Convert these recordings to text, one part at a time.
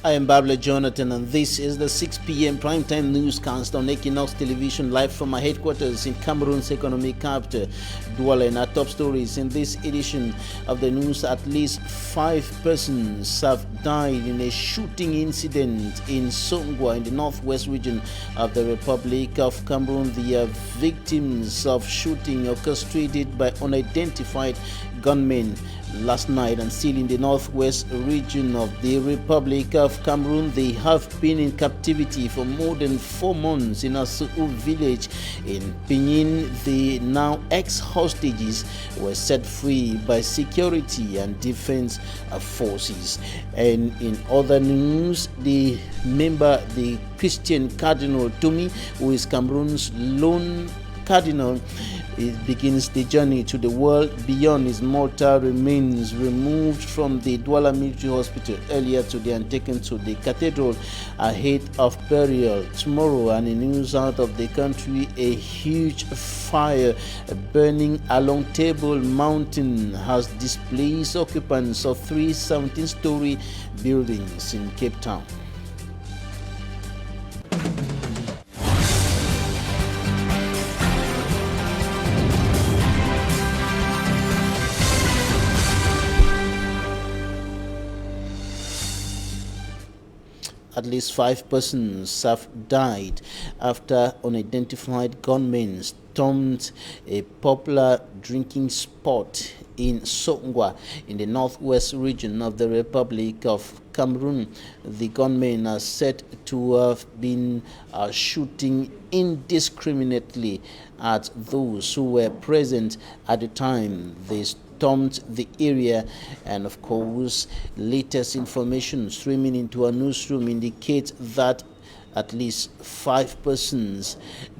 I am Babla Jonathan, and this is the 6 p.m. primetime newscast on Equinoxe Television, live from my headquarters in Cameroon's economic capital, Douala. And our top stories in this edition of the news: at least 5 persons have died in a shooting incident in Songwa in the northwest region of the Republic of Cameroon. The victims of shooting orchestrated by unidentified gunmen last night, and still in the northwest region of the Republic of Cameroon. They have been in captivity for more than 4 months in Asou village in Pinyin. The now ex-hostages were set free by security and defense forces. And in other news, the Christian Cardinal Tomi, who is Cameroon's lone cardinal, it begins the journey to the world beyond. His mortal remains removed from the Douala Military Hospital earlier today and taken to the cathedral ahead of burial tomorrow. And in news out of the country, a huge fire burning along Table Mountain has displaced occupants of 3 17-story buildings in Cape Town. At least 5 persons have died after unidentified gunmen stormed a popular drinking spot in Songwa in the northwest region of the Republic of Cameroon. The gunmen are said to have been shooting indiscriminately at those who were present at the time they stormed the area. And of course, latest information streaming into a newsroom indicates that at least 5 persons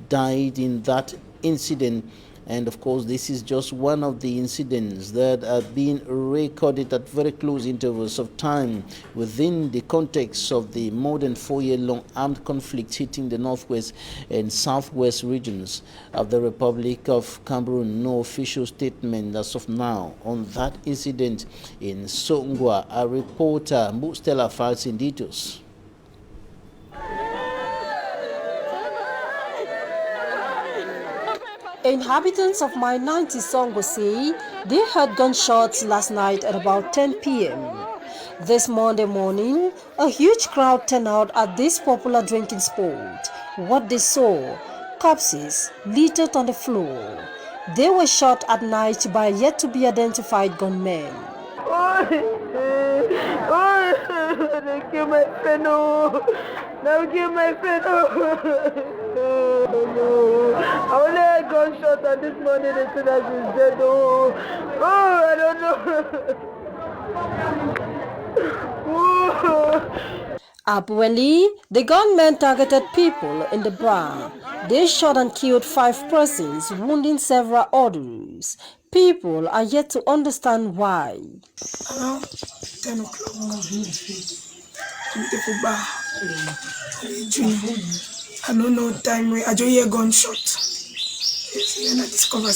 died in that incident. And of course, this is just one of the incidents that are being recorded at very close intervals of time within the context of the more than 4-year-long armed conflict hitting the northwest and southwest regions of the Republic of Cameroon. No official statement as of now on that incident in Songwa. Our reporter Mustela files in details. Inhabitants of my 90 Songwa say they heard gunshots last night at about 10 p.m. This Monday morning, a huge crowd turned out at this popular drinking spot. What they saw: corpses littered on the floor. They were shot at night by yet to be identified gunmen. They killed my friend. They killed my friend. I only had gunshot, and this morning they said that she's dead. I don't know. Apparently, the gunmen targeted people in the bar. They shot and killed 5 persons, wounding several others. People are yet to understand why. Around 10 o'clock, beautiful bar. I don't know time where I just hear gunshot. Then I discover I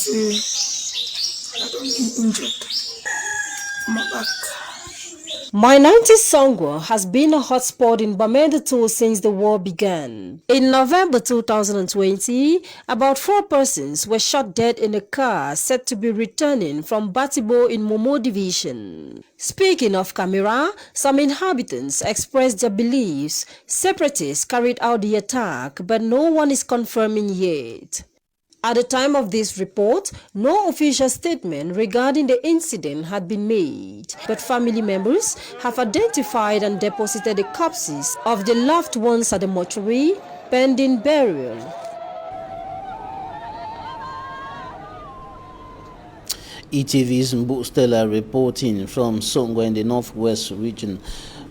don't be injured on my back. My 90 Songwa has been a hotspot in Bamenda since the war began. In November 2020, about 4 persons were shot dead in a car said to be returning from Batibo in Momo Division. Speaking off camera, some inhabitants expressed their beliefs separatists carried out the attack, but no one is confirming yet. At the time of this report, no official statement regarding the incident had been made, but family members have identified and deposited the corpses of the loved ones at the mortuary, pending burial. ETV's Mbustela reporting from Songwa in the northwest region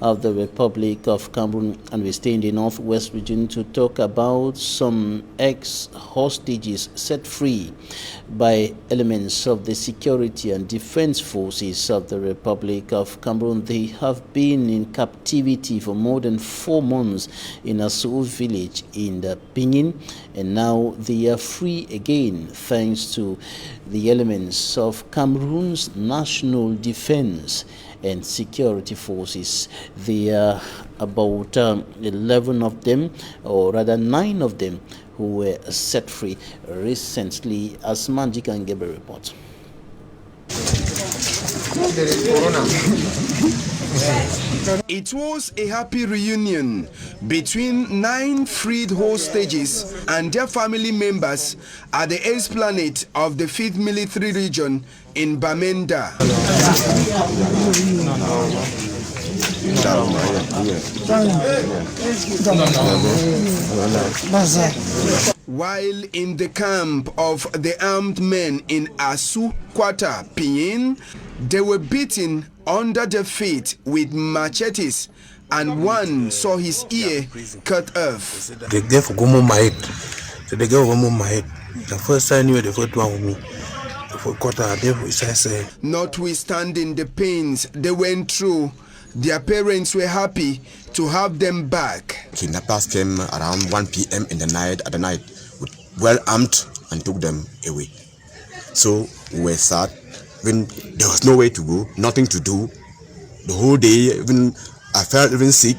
of the Republic of Cameroon, and we stay in the northwest region to talk about some ex-hostages set free by elements of the security and defense forces of the Republic of Cameroon. They have been in captivity for more than 4 months in Asou village in the Pinyin, and now they are free again thanks to the elements of Cameroon's national defense. and security forces. There are about 11 of them, or rather 9 of them, who were set free recently, as Manjik Angebe reports. It was a happy reunion between 9 freed hostages and their family members at the esplanade of the 5th Military Region in Bamenda. While in the camp of the armed men in Asu Kwata, Pinyin, they were beaten under their feet with machetes, and one saw his ear cut off. They gave Gomo my head. So they gave Gomo my head. The first time you were the first one with me. For Kwata, notwithstanding the pains they went through, their parents were happy to have them back. Kidnappers came around 1 p.m. in the night, well armed, and took them away. So we were sad. When there was no way to go, nothing to do, the whole day, even I felt even sick.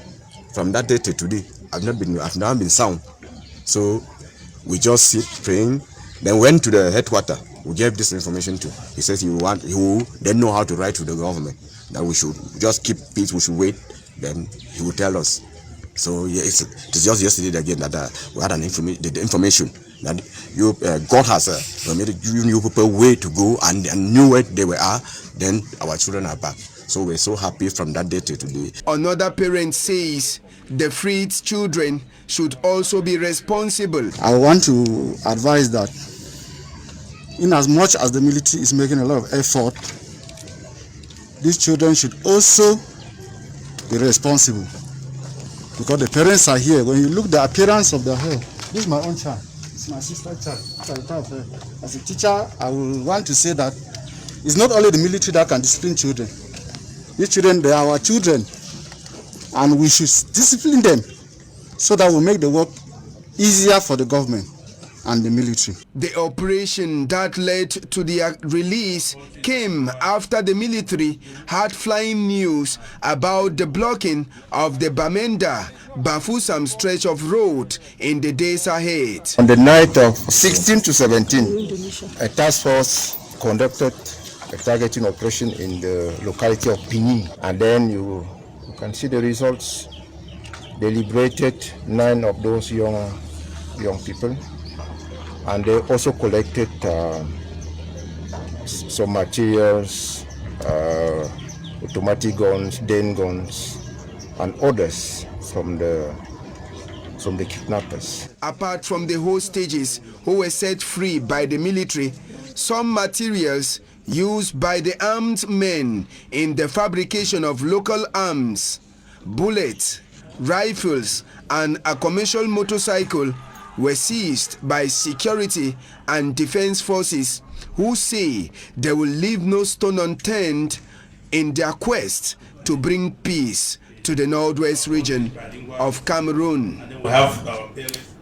From that day to today, I've never been sound. So we just sit praying. Then went to the headquarters. We gave this information to. He says he didn't know how to write to the government. That we should just keep peace. We should wait. Then he will tell us. So yeah, it's just yesterday again that we had the information that God has given you people way to go and knew where they are. Then our children are back. So we're so happy from that day to today. Another parent says the freed children should also be responsible. I want to advise that in as much as the military is making a lot of effort, these children should also be responsible, because the parents are here. When you look at the appearance of their hair, this is my own child, it's my sister's child. As a teacher, I will want to say that it's not only the military that can discipline children. These children, they are our children, and we should discipline them so that we make the work easier for the government and the military. The operation that led to their release came after the military had flying news about the blocking of the Bamenda-Bafusam stretch of road in the days ahead. On the night of 16 to 17, a task force conducted a targeting operation in the locality of Pinyin, and then you can see the results. They liberated 9 of those young people, and they also collected some materials, automatic guns, den guns, and others from the kidnappers. Apart from the hostages who were set free by the military, some materials used by the armed men in the fabrication of local arms, bullets, rifles, and a commercial motorcycle were seized by security and defense forces, who say they will leave no stone unturned in their quest to bring peace to the northwest region of Cameroon.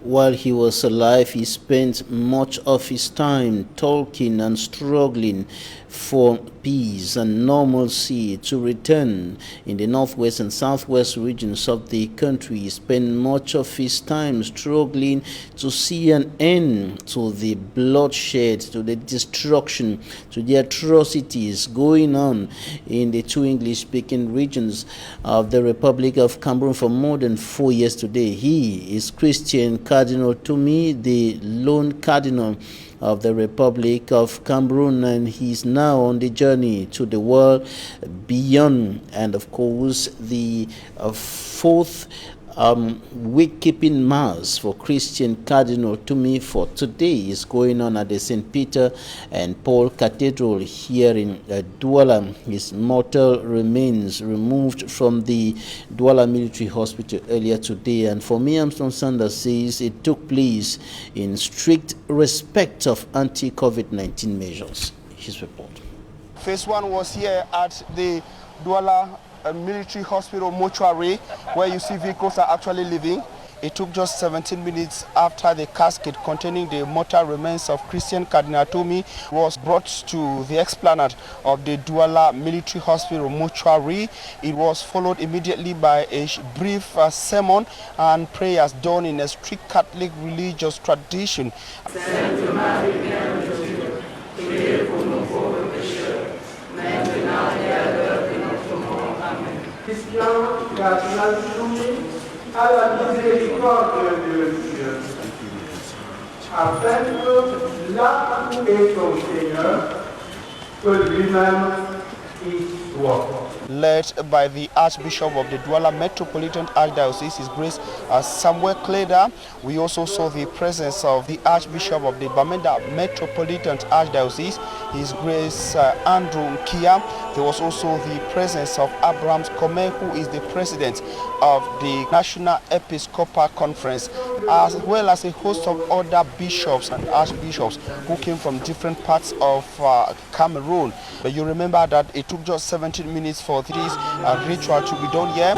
While he was alive, he spent much of his time talking and struggling for peace and normalcy to return in the northwest and southwest regions of the country. He spent much of his time struggling to see an end to the bloodshed, to the destruction, to the atrocities going on in the 2 English-speaking regions of the Republic of Cameroon for more than 4 years today. He is Christian Cardinal Tumi, the lone cardinal of the Republic of Cameroon, and he's now on the journey to the world beyond. And of course, the fourth week-keeping mass for Christian Cardinal Tumi for today is going on at the St. Peter and Paul Cathedral here in Douala. His mortal remains removed from the Douala Military Hospital earlier today, and for me, Armstrong Sanders says it took place in strict respect of anti-COVID-19 measures. His report. Phase 1 was here at the Douala Military Hospital mortuary, where you see vehicles are actually leaving. It took just 17 minutes after the casket containing the mortal remains of Christian Cardinal Tumi was brought to the esplanade of the Douala Military Hospital mortuary. It was followed immediately by a brief sermon and prayers done in a strict Catholic religious tradition. À la miséricorde de Dieu, afin que là où est ton Seigneur, que lui-même y soit. Led by the Archbishop of the Douala Metropolitan Archdiocese, His Grace Samuel Kleda. We also saw the presence of the Archbishop of the Bamenda Metropolitan Archdiocese, His Grace Andrew Kia. There was also the presence of Abraham Kome, who is the president of the National Episcopal Conference, as well as a host of other bishops and archbishops who came from different parts of Cameroon. But you remember that it took just 17 minutes for this ritual to be done here.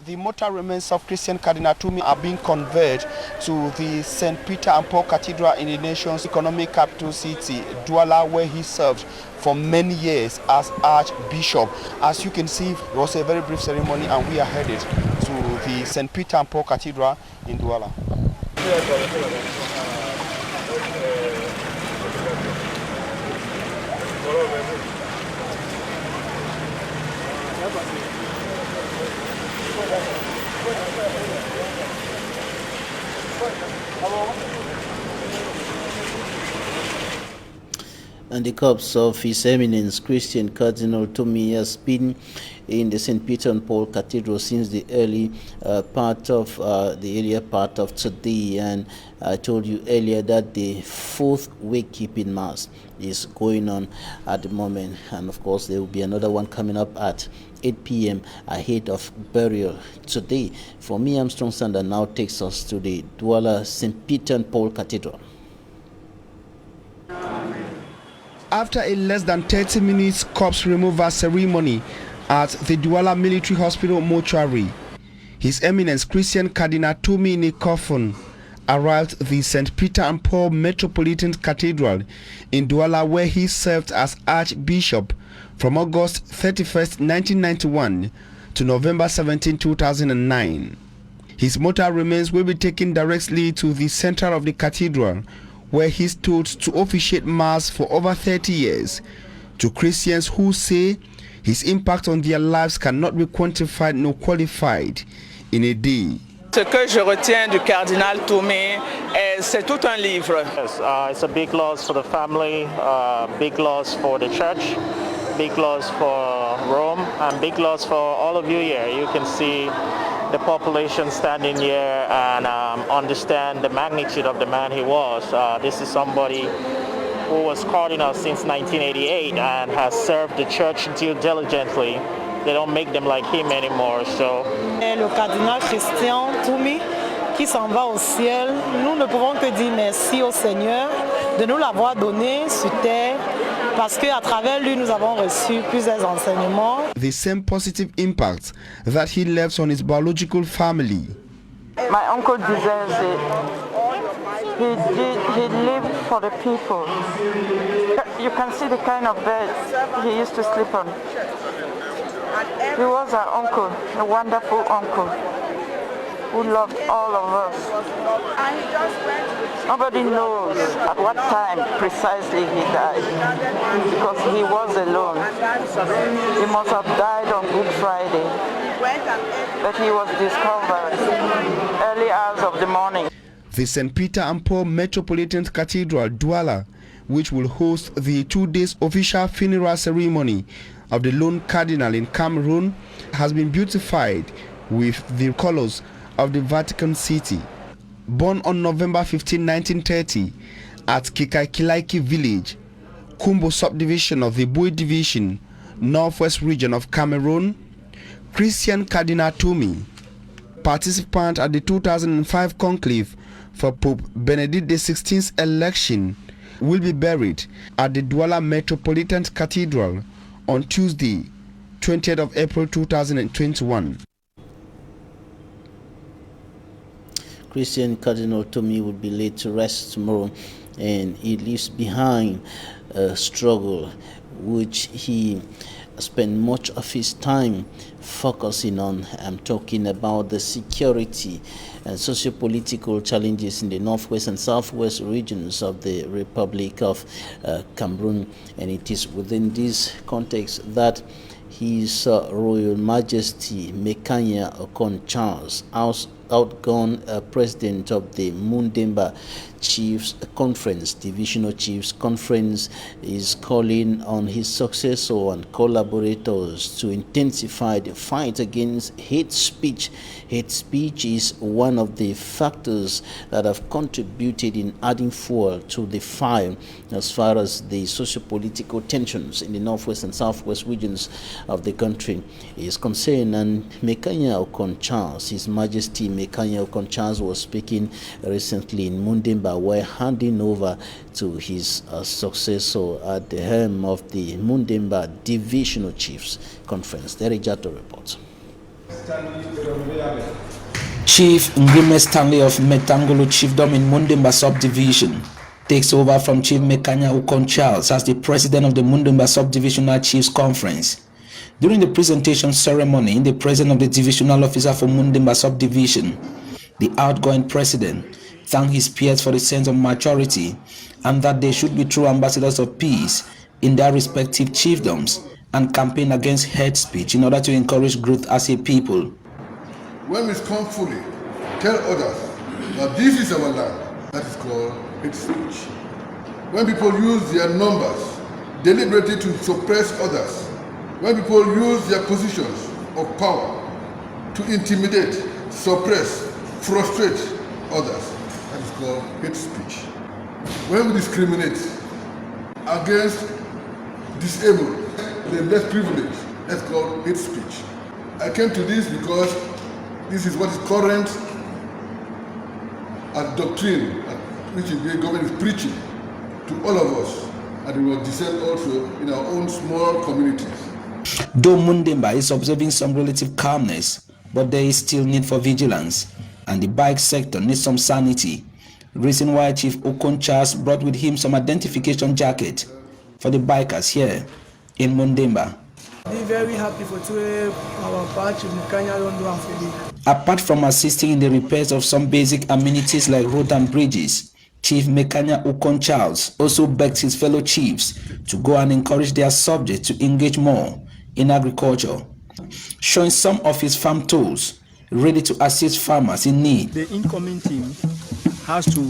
The mortal remains of Christian Cardinal Tumi are being conveyed to the St. Peter and Paul Cathedral in the nation's economic capital city, Douala, where he served for many years as Archbishop. As you can see, it was a very brief ceremony, and we are headed to the St. Peter and Paul Cathedral in Douala. And the corpse of His Eminence Christian Cardinal Tumi has been in the St. Peter and Paul Cathedral since the earlier part of today. And I told you earlier that the fourth wake-keeping mass is going on at the moment, and of course there will be another one coming up at 8 p.m. ahead of burial today. For me, Armstrong Sander now takes us to the Douala St. Peter and Paul Cathedral. After a less than 30 minutes corpse removal ceremony at the Douala Military Hospital mortuary, His Eminence Christian Cardinal Tumi in a coffin arrived at the St. Peter and Paul Metropolitan Cathedral in Douala, where he served as Archbishop from August 31st, 1991 to November 17, 2009. His mortal remains will be taken directly to the center of the cathedral, where he stood to officiate Mass for over 30 years, to Christians who say his impact on their lives cannot be quantified nor qualified in a day. Ce que je retiens du cardinal Tumi, c'est tout un livre. Yes, it's a big loss for the family, big loss for the church, big loss for Rome, and big loss for all of you here. You can see the population standing here and understand the magnitude of the man he was. This is somebody who was cardinal since 1988 and has served the church diligently. They don't make them like him anymore. So. Le cardinal Christian Tumi qui s'en va au ciel, nous ne pouvons que dire merci au Seigneur de nous l'avoir donné sur terre, parce qu'à travers lui nous avons reçu plusieurs enseignements. The same positive impact that he left on his biological family. My uncle deserves it. He lived for the people. You can see the kind of bed he used to sleep on. He was our uncle, a wonderful uncle, who loved all of us. Nobody knows at what time precisely he died, because he was alone. He must have died on Good Friday, but he was discovered early hours of the morning. The St. Peter and Paul Metropolitan Cathedral, Douala, which will host the 2 days official funeral ceremony of the lone cardinal in Cameroon, has been beautified with the colors of the Vatican City. Born on November 15, 1930 at Kikaikilaiki village, Kumbo subdivision of the Bui division, northwest region of Cameroon, Christian Cardinal Tumi, participant at the 2005 conclave for Pope Benedict XVI's election, will be buried at the Douala Metropolitan Cathedral on Tuesday, 20th of April 2021. Christian Cardinal Tomi will be laid to rest tomorrow, and he leaves behind a struggle which he spent much of his time focusing on. I'm talking about the security and socio-political challenges in the northwest and southwest regions of the Republic of Cameroon, and it is within this context that His Royal Majesty Mekanya Okon Charles, outgone president of the Mundemba Chiefs Conference, Divisional Chiefs Conference, is calling on his successor and collaborators to intensify the fight against hate speech. Hate speech is one of the factors that have contributed in adding fuel to the fire as far as the socio-political tensions in the northwest and southwest regions of the country is concerned. And Mekanya Okon Charles, His Majesty Mekanya Okon Charles, was speaking recently in Mundemba, while handing over to his successor at the helm of the Mundemba Divisional Chiefs Conference. Derijato reports. Chief Ngime Stanley of Metangolo Chiefdom in Mundemba Subdivision takes over from Chief Mekanya Okon Charles as the president of the Mundemba Subdivisional Chiefs Conference. During the presentation ceremony, in the presence of the divisional officer for Mundemba Subdivision, the outgoing president thanked his peers for the sense of maturity and that they should be true ambassadors of peace in their respective chiefdoms and campaign against hate speech in order to encourage growth as a people. When we scornfully tell others that this is our land, that is called hate speech. When people use their numbers deliberately to suppress others, when people use their positions of power to intimidate, suppress, frustrate others, that is called hate speech. When we discriminate against disabled, the less privileged, that's called hate speech. I came to this because this is what is current as doctrine, which the government is preaching to all of us, and it will descend also in our own small communities. Though Mundemba is observing some relative calmness, but there is still need for vigilance, and the bike sector needs some sanity. Reason why Chief Okon Charles brought with him some identification jacket for the bikers here in Mundemba. Be very happy for our patch in Mekanya Rondo and for Apart from assisting in the repairs of some basic amenities like roads and bridges, Chief Mekanya Okon Charles also begged his fellow chiefs to go and encourage their subjects to engage more in agriculture, showing some of his farm tools ready to assist farmers in need. The incoming team has to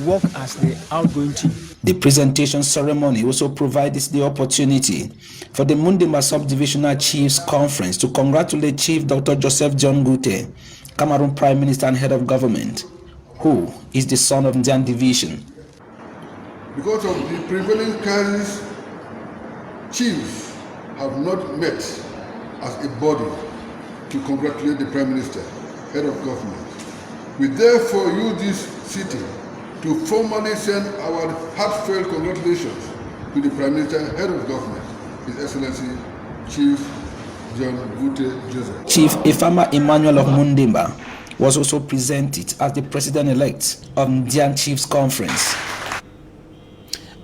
work as the outgoing team. The presentation ceremony also provided the opportunity for the Mundemba Subdivisional Chiefs Conference to congratulate Chief Dr. Joseph John Gute, Cameroon Prime Minister and Head of Government, who is the son of Ndian Division. Because of the prevailing crisis, chiefs have not met as a body to congratulate the Prime Minister, Head of Government. We therefore use this sitting to formally send our heartfelt congratulations to the Prime Minister, Head of Government, His Excellency Chief John Gute Joseph. Chief Ifama Emmanuel of Mundemba was also presented as the president-elect of Ndian Chiefs Conference.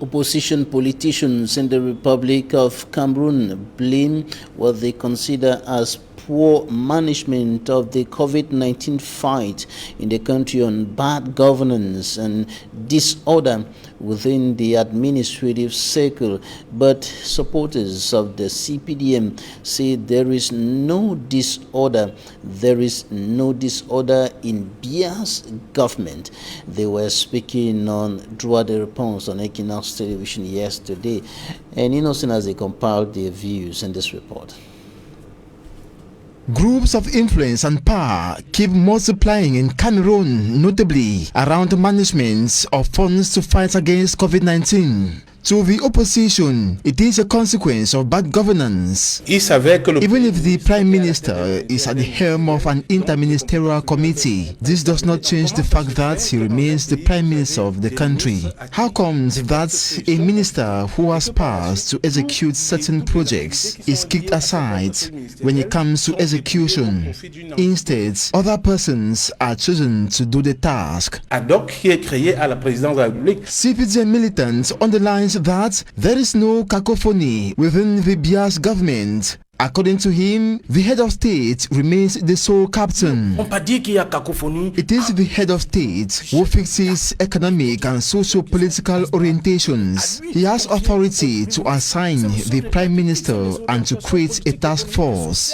Opposition politicians in the Republic of Cameroon blame what they consider as poor management of the COVID-19 fight in the country on bad governance and disorder within the administrative circle. But supporters of the CPDM say there is no disorder. There is no disorder in Bia's government. They were speaking on Droit de Réponse on Equinoxe Television yesterday, and Innocent as they compiled their views in this report. Groups of influence and power keep multiplying in Cameroon, notably around the management of funds to fight against COVID-19. To the opposition, it is a consequence of bad governance. Even if the Prime Minister is at the helm of an interministerial committee, this does not change the fact that he remains the Prime Minister of the country. How comes that a minister who has passed to execute certain projects is kicked aside when it comes to execution? Instead, other persons are chosen to do the task. CPDM militant underlines that there is no cacophony within the Bia's government. According to him, the head of state remains the sole captain. It is the head of state who fixes economic and socio-political orientations. He has authority to assign the Prime Minister and to create a task force.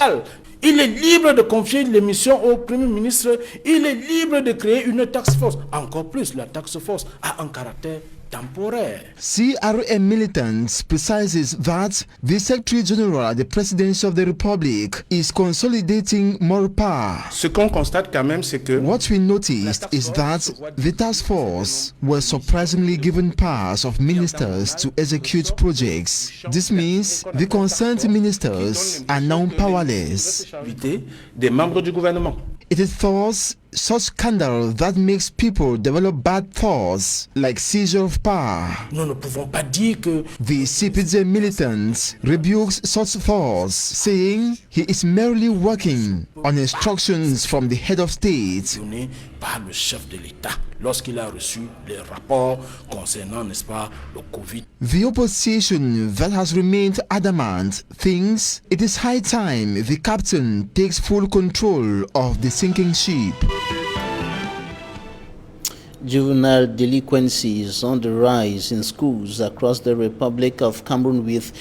Il est libre de confier les missions au Premier ministre. Il est libre de créer une task force. Encore plus, la task force a un caractère temporaire. CRM militant precises that the Secretary General at the Presidency of the Republic is consolidating more power. Ce qu'on constate quand même, c'est que what we noticed is that the task force was surprisingly given powers of ministers to execute projects. This means the concerned ministers are now powerless. Des membres du gouvernement. It is thus such scandal that makes people develop bad thoughts, like seizure of power. Nous ne pouvons pas dire que the CPJ militant rebukes such thoughts, saying he is merely working on instructions from the head of state. Par le chef de l'État lorsqu'il a reçu les rapports concernant, n'est-ce pas, le Covid. The opposition that has remained adamant thinks it is high time the captain takes full control of the sinking ship. Juvenile delinquency is on the rise in schools across the Republic of Cameroon with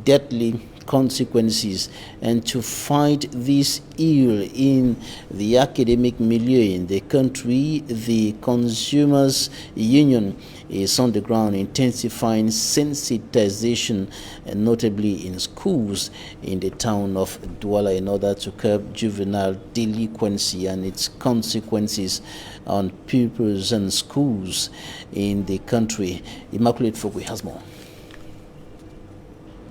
deadly consequences, and to fight this ill in the academic milieu in the country, the Consumers Union is on the ground intensifying sensitization, notably in schools in the town of Douala, in order to curb juvenile delinquency and its consequences on pupils and schools in the country. Immaculate Fogwe has more.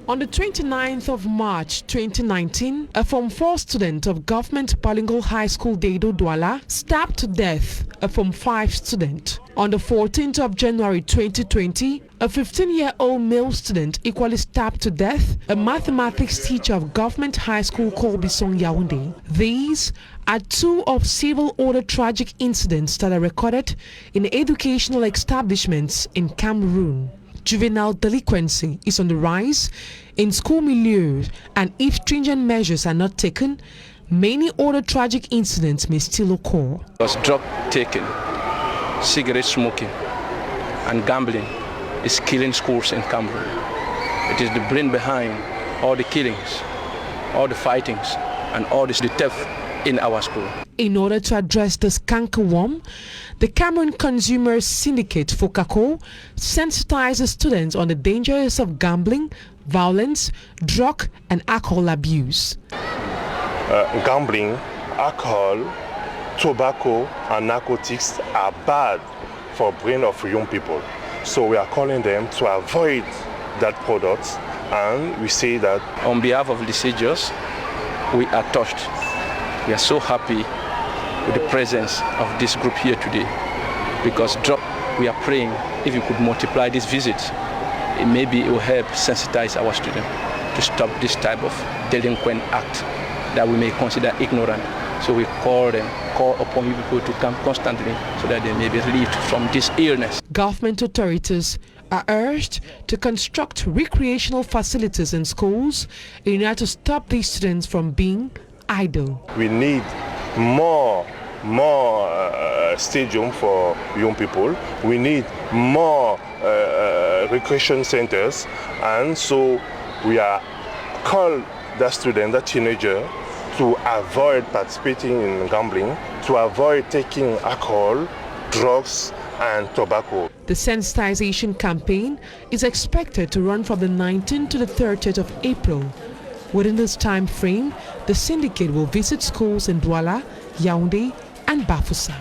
On the 29th of March 2019, a Form 4 student of Government Bilingual High School Deido Douala stabbed to death a Form 5 student. On the 14th of January 2020, a 15-year-old male student equally stabbed to death a mathematics teacher of Government High School Kolbisong Yaoundé. These are two of several other tragic incidents that are recorded in educational establishments in Cameroon. Juvenile delinquency is on the rise in school milieu, and if stringent measures are not taken, many other tragic incidents may still occur. Drug taking, cigarette smoking, and gambling is killing schools in Cameroon. It is the brain behind all the killings, all the fightings, and all the theft in our school. In order to address this cankerworm, the Cameroon Consumer Syndicate FOCACO sensitizes students on the dangers of gambling, violence, drug and alcohol abuse. Gambling, alcohol, tobacco and narcotics are bad for the brain of young people. So we are calling them to avoid that product, and we say that on behalf of the Sages, we are touched. We are so happy with the presence of this group here today, because we are praying if you could multiply this visit, maybe it will help sensitize our students to stop this type of delinquent act that we may consider ignorant. So we call upon you people to come constantly so that they may be relieved from this illness. Government authorities are urged to construct recreational facilities in schools in order to stop these students from being idle. We need more stadium for young people. We need more recreation centers, and so we are called the student, the teenager, to avoid participating in gambling, to avoid taking alcohol, drugs and tobacco. The sensitization campaign is expected to run from the 19th to the 30th of April. Within this time frame, the syndicate will visit schools in Douala, Yaoundé and Bafoussam.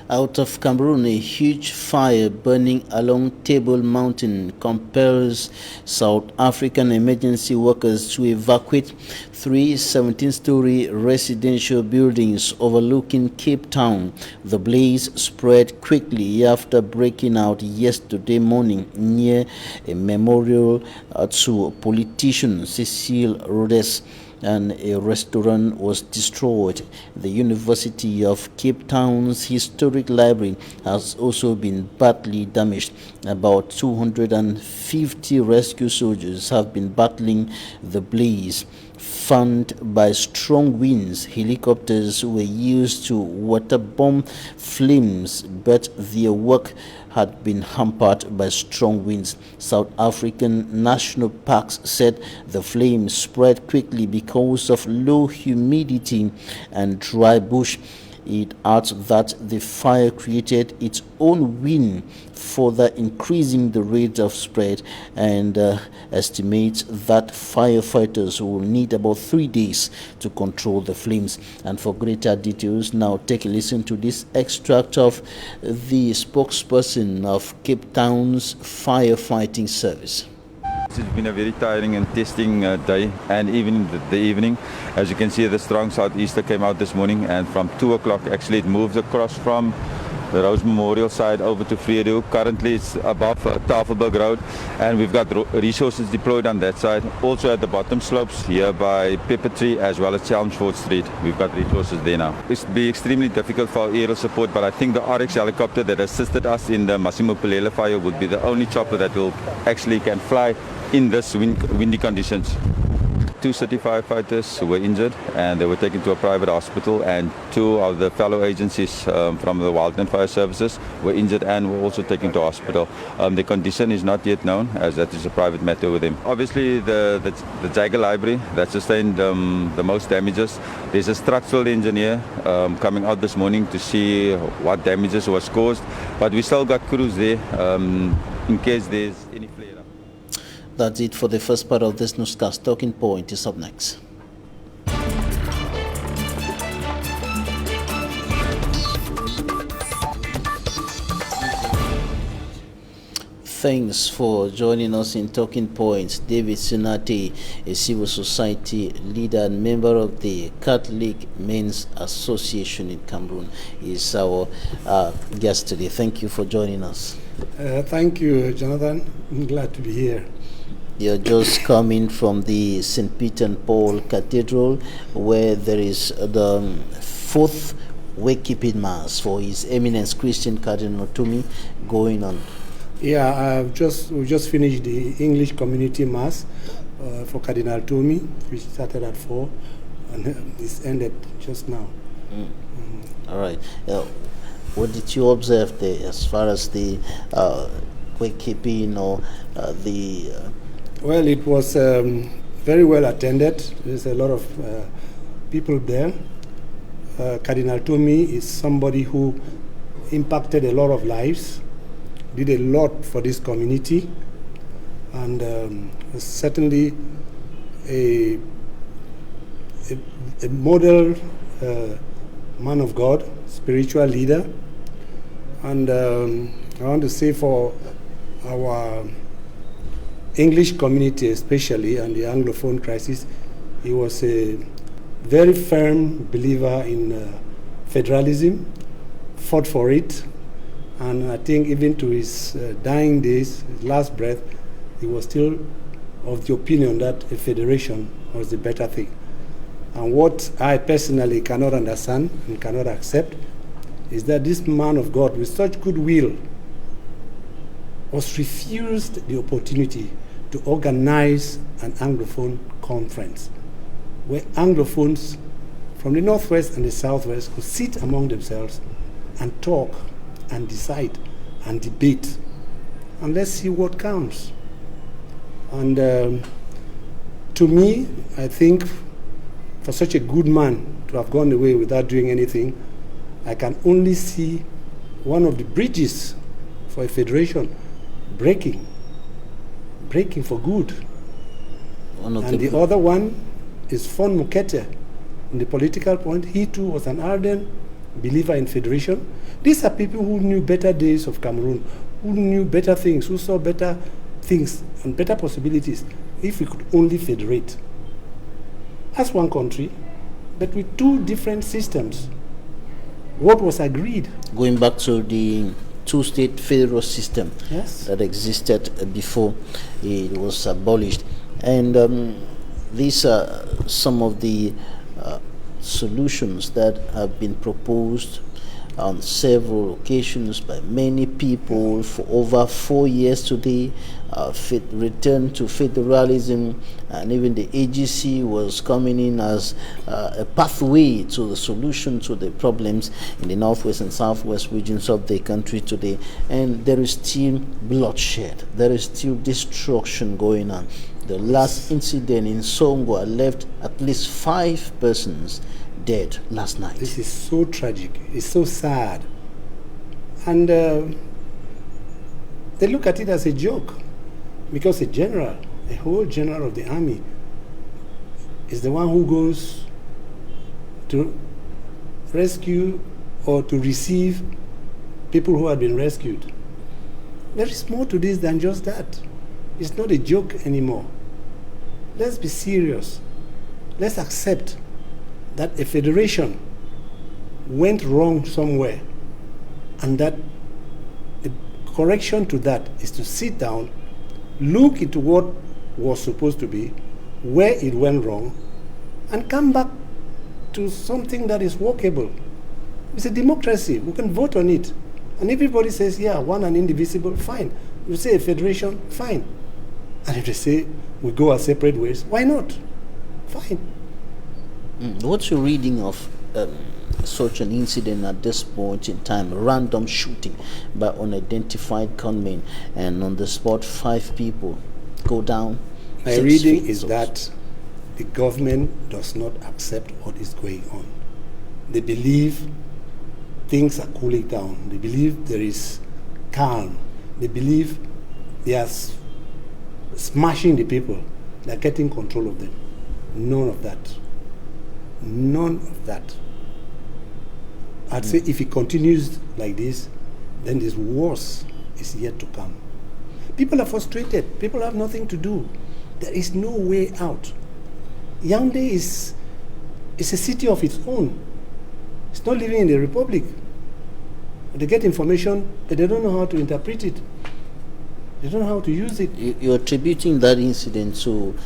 Out of Cameroon, a huge fire burning along Table Mountain compels South African emergency workers to evacuate three 17-story residential buildings overlooking Cape Town. The blaze spread quickly after breaking out yesterday morning near a memorial to politician Cecil Rhodes, and a restaurant was destroyed. The University of Cape Town's historic library has also been badly damaged. About 250 rescue soldiers have been battling the blaze. Fanned by strong winds, helicopters were used to waterbomb flames, but their work had been hampered by strong winds. South African National Parks said the flames spread quickly because of low humidity and dry bush. It adds that the fire created its own wind, further increasing the rate of spread, and estimates that firefighters will need about 3 days to control the flames. And for greater details, now take a listen to this extract of the spokesperson of Cape Town's firefighting service. It's been a very tiring and testing day, and even the evening. As you can see, the strong southeaster came out this morning, and from 2 o'clock actually it moved across from the Rose Memorial side over to Vredehoek. Currently it's above Tafelberg Road, and we've got resources deployed on that side. Also at the bottom slopes here by Pepper Tree as well as Chelmsford Street, we've got resources there now. It's be extremely difficult for aerial support, but I think the RX helicopter that assisted us in the Massimo Pelele fire would be the only chopper that will actually can fly in this windy conditions. 2 city firefighters were injured and they were taken to a private hospital, and 2 of the fellow agencies from the Wildland Fire Services were injured and were also taken to hospital. The condition is not yet known, as that is a private matter with them. Obviously the Jagger Library that sustained the most damages. There's a structural engineer coming out this morning to see what damages was caused, but we still got crews there in case there's any flare. That's it for the first part of this newscast. Talking Point is up next. Thanks for joining us in Talking Points. David Sunate, a civil society leader and member of the Catholic Men's Association in Cameroon, is our guest today. Thank you for joining us. Thank you, Jonathan. I'm glad to be here. You're just coming from the St. Peter and Paul Cathedral, where there is the 4th Wake-Keeping Mass for His Eminence Christian Cardinal Tumi going on. Yeah, we just finished the English Community Mass for Cardinal Tumi, which started at 4 and it's ended just now. All right. What did you observe there as far as the wake-keeping or the... Well, it was very well attended. There's a lot of people there. Cardinal Tumi is somebody who impacted a lot of lives, did a lot for this community, and was certainly a model man of God, spiritual leader. And I want to say for our English community especially, and the Anglophone crisis, he was a very firm believer in federalism, fought for it, and I think even to his dying days, his last breath, he was still of the opinion that a federation was the better thing. And what I personally cannot understand and cannot accept is that this man of God with such goodwill was refused the opportunity to organize an Anglophone conference where Anglophones from the Northwest and the Southwest could sit among themselves and talk and decide and debate, and let's see what comes. And to me, I think for such a good man to have gone away without doing anything, I can only see one of the bridges for a federation breaking for good. And the other one is Fon Mukete. In the political point, he too was an ardent believer in federation. These are people who knew better days of Cameroon, who knew better things, who saw better things and better possibilities if we could only federate as one country, but with two different systems. What was agreed? Going back to the two-state federal system that existed before it was abolished. And these are some of the solutions that have been proposed on several occasions by many people for over 4 years today. Return to federalism, and even the AGC was coming in as a pathway to the solution to the problems in the northwest and southwest regions of the country today. And there is still bloodshed, there is still destruction going on. The last incident in Songo left at least 5 persons dead last night. This is so tragic. It's so sad. And they look at it as a joke, because a general, a whole general of the army, is the one who goes to rescue or to receive people who have been rescued. There is more to this than just that. It's not a joke anymore. Let's be serious. Let's accept that a federation went wrong somewhere, and that the correction to that is to sit down, look into what was supposed to be, where it went wrong, and come back to something that is workable. It's a democracy. We can vote on it. And everybody says, yeah, one and indivisible, fine. You say a federation, fine. And if they say we go our separate ways, why not? Fine. What's your reading of such an incident at this point in time? A random shooting by unidentified gunmen, and on the spot 5 people go down. My reading is that the government does not accept what is going on. They believe things are cooling down. They believe there is calm. They believe they are smashing the people. They are getting control of them. None of that. None of that. I'd say if it continues like this, then this worse is yet to come. People are frustrated. People have nothing to do. There is no way out. Yaoundé is a city of its own. It's not living in the republic. They get information, but they don't know how to interpret it. They don't know how to use it. You're attributing that incident to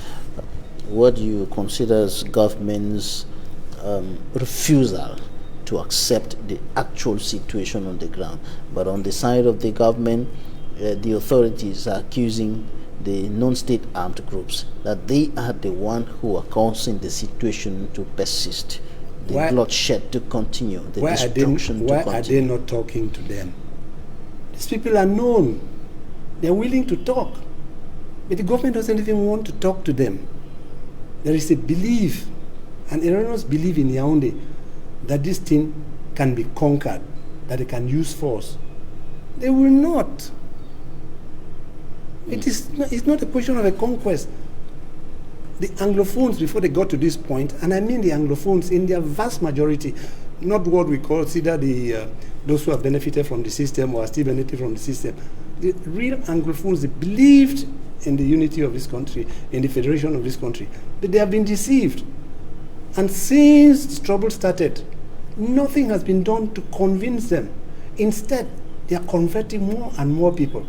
what you consider as government's refusal to accept the actual situation on the ground. But on the side of the government, the authorities are accusing the non-state armed groups that they are the one who are causing the situation to persist, the bloodshed to continue, the destruction to continue. Why are they not talking to them? These people are known. They're willing to talk. But the government doesn't even want to talk to them. There is a belief, an erroneous belief in Yaoundé, that this thing can be conquered, that they can use force. They will not. It's not a question of a conquest. The Anglophones, before they got to this point, and I mean the Anglophones in their vast majority, not what we consider those who have benefited from the system or are still benefiting from the system. The real Anglophones, they believed in the unity of this country, in the federation of this country, but they have been deceived. And since the trouble started, nothing has been done to convince them. Instead, they are converting more and more people.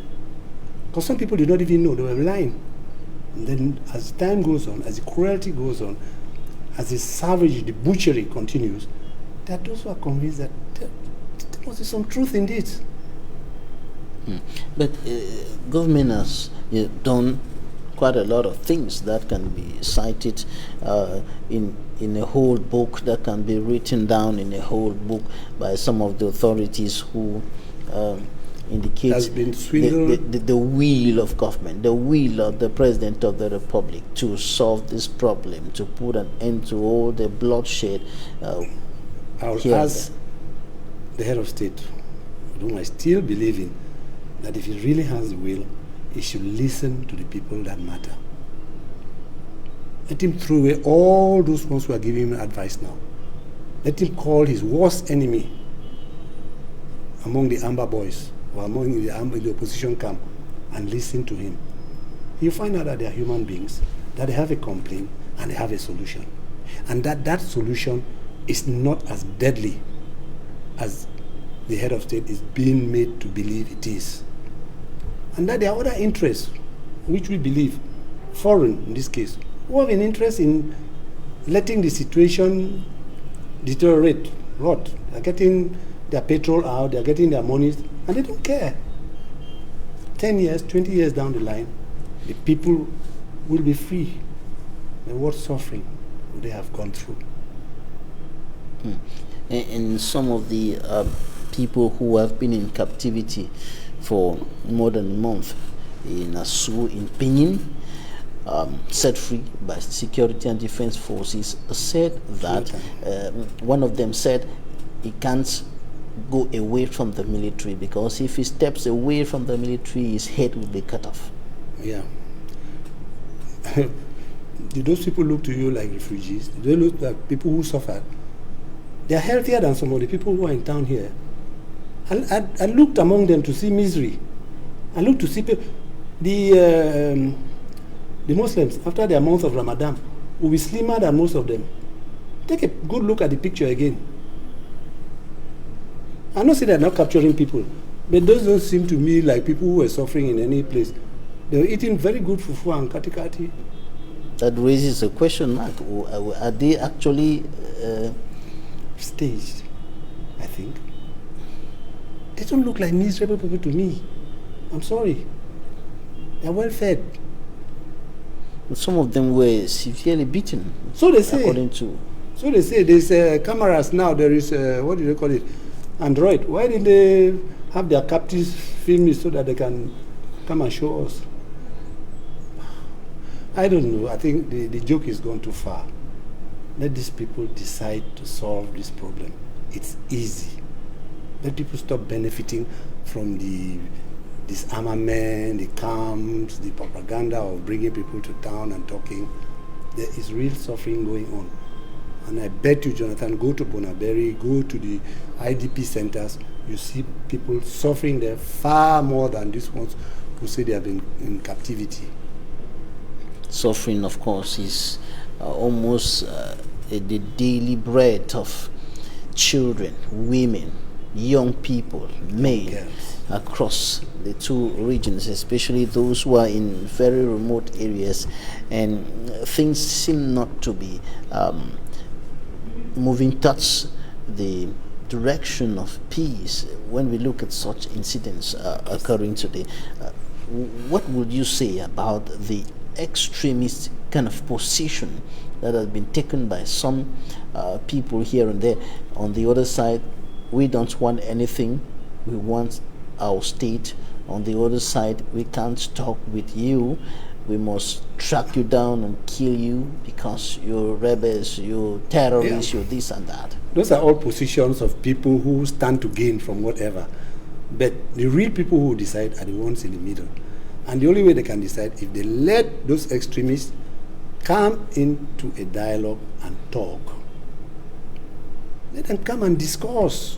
Because some people did not even know they were lying. And then as time goes on, as the cruelty goes on, as the savage, the butchery continues, there are those who are convinced that there must be some truth in this. But government has done quite a lot of things that can be cited in a whole book, that can be written down in a whole book by some of the authorities who indicates the will of government, the will of the President of the Republic to solve this problem, to put an end to all the bloodshed. I'll ask the head of state, whom I still believe in, that if he really has the will, he should listen to the people that matter. Let him throw away all those ones who are giving him advice now. Let him call his worst enemy among the Amber boys or among the opposition camp and listen to him, you find out that they are human beings, that they have a complaint and they have a solution. And that solution is not as deadly as the head of state is being made to believe it is. And that there are other interests, which we believe, foreign in this case, who have an interest in letting the situation deteriorate, rot. They're getting their petrol out, they're getting their monies, and they don't care. 10 years, 20 years down the line, the people will be free. And what suffering would they have gone through? And some of the people who have been in captivity for more than a month in Asu, in Penin, set free by security and defense forces, said that one of them said he can't go away from the military because if he steps away from the military, his head will be cut off. Yeah. Do those people look to you like refugees? Do they look like people who suffered? They are healthier than some of the people who are in town here. I looked among them to see misery. I looked to see people. The Muslims, after their month of Ramadan, will be slimmer than most of them. Take a good look at the picture again. I know say they're not capturing people, but those don't seem to me like people who were suffering in any place. They were eating very good fufu and kati. That raises a question mark. Are they actually staged? I think. They don't look like miserable people to me. I'm sorry. They're well fed. Some of them were severely beaten. So they say. According to. So they say there's cameras now. There is what do they call it? Android. Why didn't they have their captives film it so that they can come and show us? I don't know. I think the joke is gone too far. Let these people decide to solve this problem. It's easy. Let people stop benefiting from the disarmament, the camps, the propaganda of bringing people to town and talking. There is real suffering going on. And I bet you, Jonathan, go to Bonaberry, go to the IDP centers, you see people suffering there far more than these ones who say they have been in captivity. Suffering, of course, is almost the daily bread of children, women, young people, men across the two regions, especially those who are in very remote areas, and things seem not to be moving towards the direction of peace when we look at such incidents occurring today. What would you say about the extremist kind of position that has been taken by some people here and there? On the other side, we don't want anything, we want our state. On the other side, we can't talk with you, we must track you down and kill you because you're rebels, you're terrorists, you're this and that. Those are all positions of people who stand to gain from whatever. But the real people who decide are the ones in the middle. And the only way they can decide if they let those extremists come into a dialogue and talk. Let them come and discuss.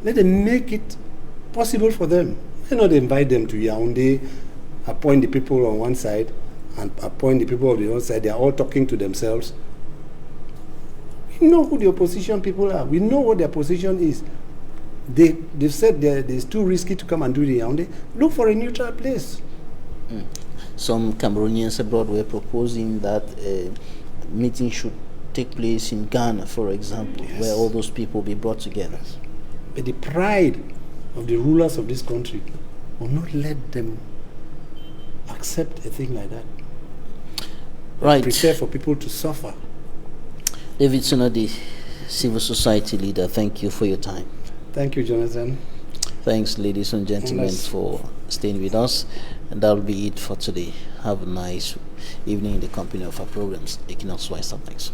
Let them make it possible for them. Let not invite them to Yaoundé, appoint the people on one side and appoint the people on the other side. They are all talking to themselves. We know who the opposition people are. We know what their position is. They've said it's too risky to come and do it in Yaoundé. Look for a neutral place. Some Cameroonians abroad were proposing that a meeting should take place in Ghana, for example, where all those people be brought together. But the pride of the rulers of this country will not let them accept a thing like that. Right. Prepare for people to suffer. David Sunadi, civil society leader, thank you for your time. Thank you, Jonathan. Thanks, ladies and gentlemen, for staying with us. And that will be it for today. Have a nice evening in the company of our programs. Equinoxe Tv. Next.